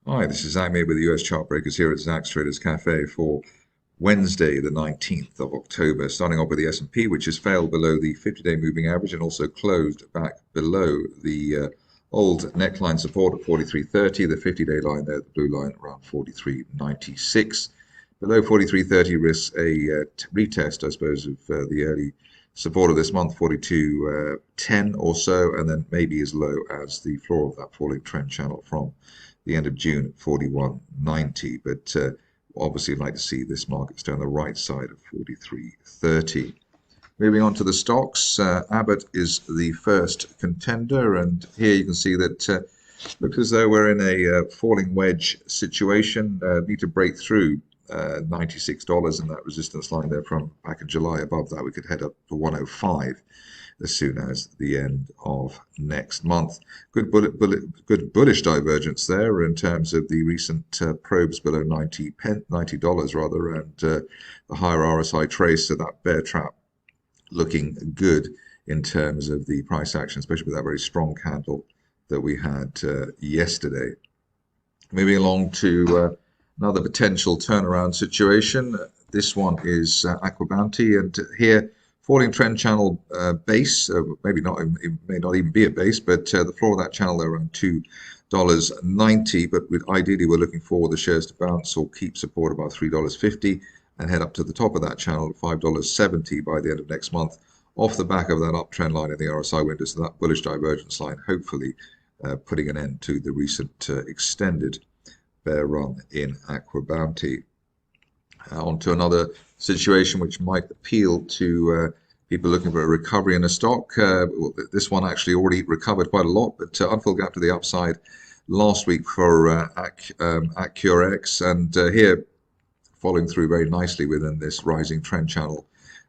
Hi, this is Zach with the US Chartbreakers here at Zach's Traders Cafe for Wednesday, the 19th of October. Starting off with the S&P, which has failed below the 50-day moving average and also closed back below the old neckline support at 43.30. The 50-day line there, the blue line, around 43.96. Below 43.30 risks a retest, I suppose, of the early support of this month, 42.10 or so, and then maybe as low as the floor of that falling trend channel from the end of June at 41.90. But obviously, I'd like to see this market stay on the right side of 43.30. Moving on to the stocks, Abbot is the first contender, and here you can see that looks as though we're in a falling wedge situation. Need to break through $96 in that resistance line there from back in July. Above that, we could head up to 105 as soon as the end of next month. Good bullish divergence there in terms of the recent probes below $90 rather, and the higher RSI trace. So that bear trap looking good in terms of the price action, especially with that very strong candle that we had yesterday. Moving along to another potential turnaround situation. This one is Aquabounty, and here falling trend channel base, maybe not, it may not even be a base, but the floor of that channel there around $2.90. But ideally, we're looking for the shares to bounce or keep support about $3.50 and head up to the top of that channel at $5.70 by the end of next month, off the back of that uptrend line in the RSI window. So that bullish divergence line, hopefully putting an end to the recent extended bear run in Aquabounty. On to another situation which might appeal to people looking for a recovery in a stock. This one actually already recovered quite a lot, but unfilled gap to the upside last week for Acurx, and here following through very nicely within this rising trend channel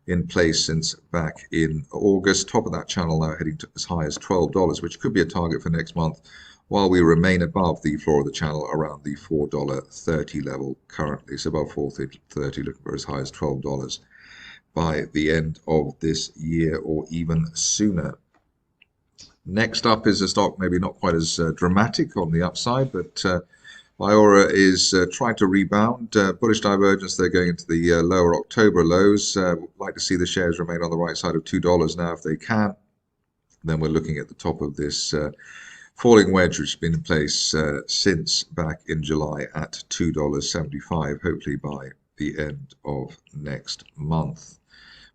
in place since back in August. Top of that channel now heading to as high as $12, which could be a target for next month, while we remain above the floor of the channel around the $4.30 level currently. So above $4.30, looking for as high as $12 by the end of this year or even sooner. Next up is a stock maybe not quite as dramatic on the upside, but Biora is trying to rebound. Bullish divergence there going into the lower October lows. Like to see the shares remain on the right side of $2 now if they can. Then we're looking at the top of this falling wedge, which has been in place since back in July at $2.75, hopefully by the end of next month.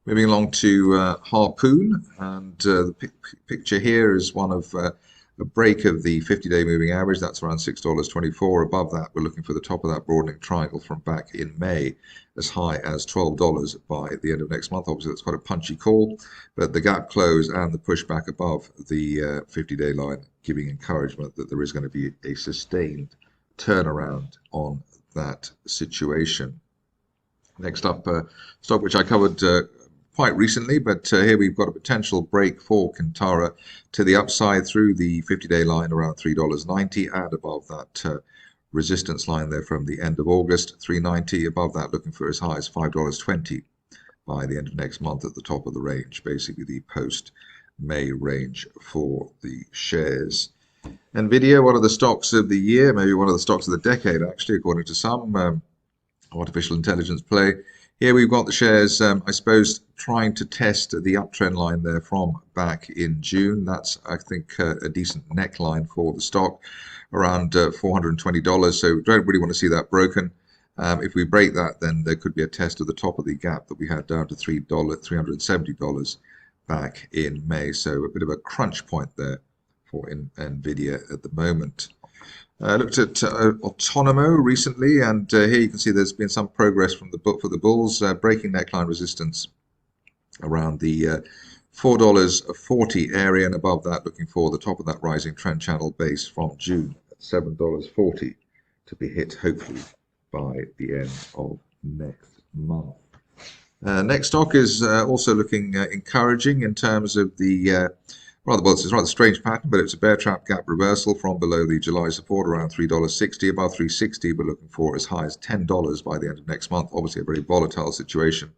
Moving along to Harpoon, and the picture here is one of a break of the 50-day moving average. That's around $6.24. Above that, we're looking for the top of that broadening triangle from back in May, as high as $12 by the end of next month. Obviously, that's quite a punchy call, but the gap close and the pushback above the 50-day line giving encouragement that there is going to be a sustained turnaround on that situation. Next up, stock which I covered quite recently, but here we've got a potential break for Kintara to the upside through the 50-day line around $3.90 and above that resistance line there from the end of August, $3.90. Above that, looking for as high as $5.20 by the end of next month at the top of the range, basically the post-May range for the shares. Nvidia, one of the stocks of the year, maybe one of the stocks of the decade, actually, according to some artificial intelligence play. Here we've got the shares, I suppose, trying to test the uptrend line there from back in June. That's, I think, a decent neckline for the stock, around $420. So don't really want to see that broken. If we break that, then there could be a test of the top of the gap that we had down to $370 back in May. So a bit of a crunch point there for Nvidia at the moment. Looked at Otonomo recently, and here you can see there's been some progress from the book for the bulls, breaking neckline resistance around the $4.40 area, and above that looking for the top of that rising trend channel base from June at $7.40 to be hit hopefully by the end of next month. Next stock is also looking encouraging in terms of the it's a rather strange pattern, but it's a bear trap gap reversal from below the July support around $3.60. Above $3.60, we're looking for as high as $10 by the end of next month. Obviously, a very volatile situation.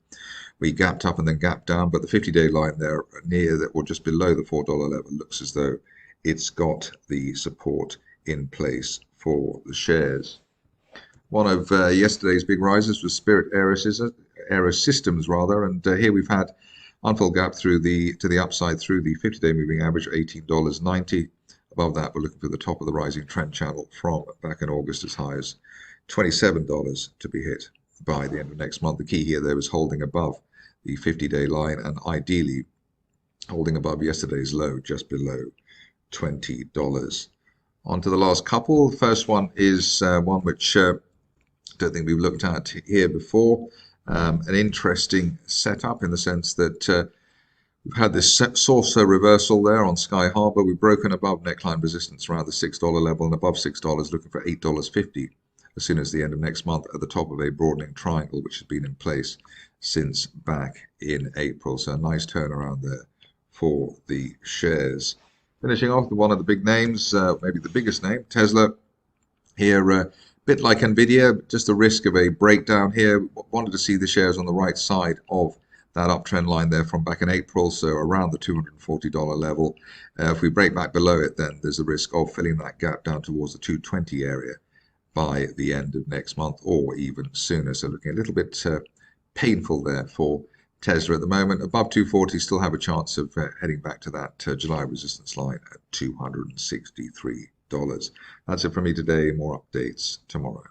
We gapped up and then gapped down, but the 50-day line there near that or just below the $4 level looks as though it's got the support in place for the shares. One of yesterday's big rises was Spirit Aerosystems, rather, and here we've had unfilled gap through to the upside through the 50-day moving average at $18.90. Above that, we're looking for the top of the rising trend channel from back in August as high as $27 to be hit by the end of next month. The key here, though, is holding above the 50-day line and ideally holding above yesterday's low, just below $20. On to the last couple. The first one is one which I don't think we've looked at here before. An interesting setup in the sense that we've had this saucer reversal there on Sky Harbour. We've broken above neckline resistance around the $6 level and above $6, looking for $8.50 as soon as the end of next month at the top of a broadening triangle, which has been in place since back in April. So a nice turnaround there for the shares. Finishing off with one of the big names, maybe the biggest name, Tesla. Here, a bit like Nvidia, just the risk of a breakdown here. Wanted to see the shares on the right side of that uptrend line there from back in April, so around the $240 level. If we break back below it, then there's a risk of filling that gap down towards the 220 area by the end of next month or even sooner. So looking a little bit painful there for Tesla at the moment. Above 240, still have a chance of heading back to that July resistance line at $263. That's it from me today. More updates tomorrow.